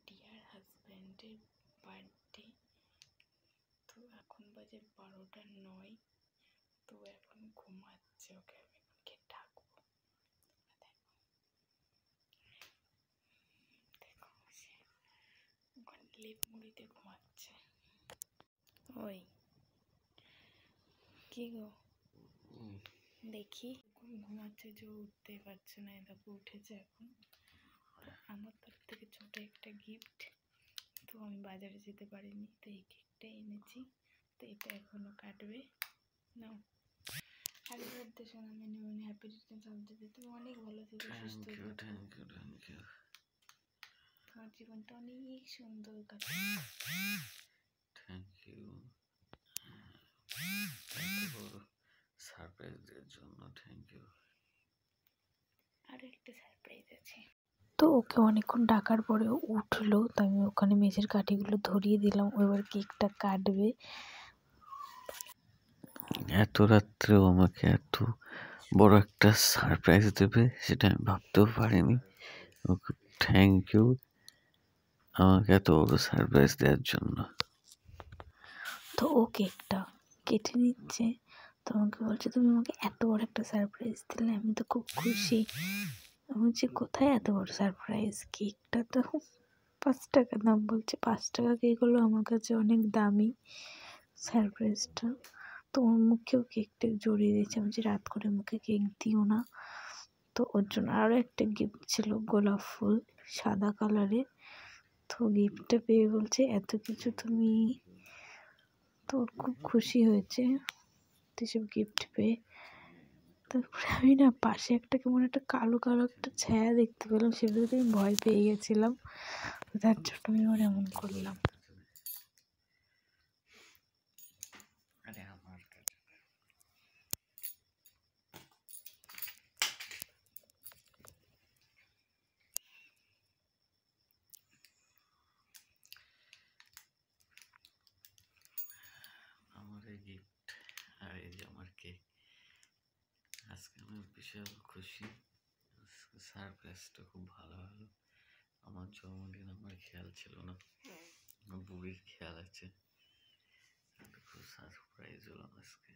Deer হাজব্যান্ডের birthday. তো এখন বাজে 12:09। তো এখন ঘুমাচ্ছে, ওকে আমি এখনকে ডাকবো। দেখো সে ওখানে লেপ মুড়িতে ঘুমাচ্ছে। ওই কি গো, দেখি ঘুমাচ্ছে যে উঠতেই পারছে না। দেখো উঠেছে এখন। তো আমার তরফ থেকে ছোট একটা গিফট। তো আমি বাজারে যেতে পারিনি, তো এই কেকটা এনেছি। তো এটা এখনো কাটবে। নাও, হ্যাপি বার্থডে সোনা, মেনে মেনে happy returns of the day. তুমি অনেক ভালো থেকো, সুস্থ থেকো। Thank you. তোমার জীবনটা অনেক সুন্দর কাটে। থ্যাংক ইউ সারপ্রাইজ দেওয়ার জন্য। Thank you. আরও একটা সারপ্রাইজ আছে। তো ওকে অনেকক্ষণ ডাকার পরে উঠলো, তো আমি ওখানে মেঝের কাঠিগুলো ধরিয়ে দিলাম। এবার কেকটা কাটবে। এত রাত্রেও আমাকে এত বড় একটা সারপ্রাইজ দেবে সেটা আমি ভাবতেও পারিনি। ওকে থ্যাংক ইউ আমাকে এত বড় সারপ্রাইজ দেওয়ার জন্য। তো ও কেকটা কেটে নিচ্ছে। তো আমাকে বলছে, তুমি আমাকে এত বড় একটা সারপ্রাইজ দিলে, আমি তো খুব খুশি। আমি বলছি, কোথায় এত বড় সারপ্রাইজ? কেকটা তো 5 টাকা দাম। বলছে 5 টাকা কেক হলো আমার কাছে অনেক দামি সারপ্রাইজটা। তো ওর মুখেও কেকটা জড়িয়ে দিয়েছে। আমি বলছি, রাত করে মুখে কেক দিও না। তো ওর জন্য আরও একটা গিফট ছিল, গোলাপ ফুল সাদা কালারের। তো গিফটটা পেয়ে বলছে, এত কিছু তুমি। তো ওর খুব খুশি হয়েছে এসব গিফট পেয়ে। তারপরে আমি না পাশে একটা কেমন একটা কালো কালো একটা ছায়া দেখতে পেলাম, সেগুলোতে আমি ভয় পেয়ে গেছিলাম। তার জন্য আমি ওর এমন করলাম। আমার এই গিফট আর এই যে আমার কেক, আজকে আমি বিশাল খুশি। সারপ্রাইজটা খুব ভালো হলো। আমার জন্মদিন আমার খেয়াল ছিল না, আমার বুড়ির খেয়াল আছে। খুব সারপ্রাইজ হলো আজকে।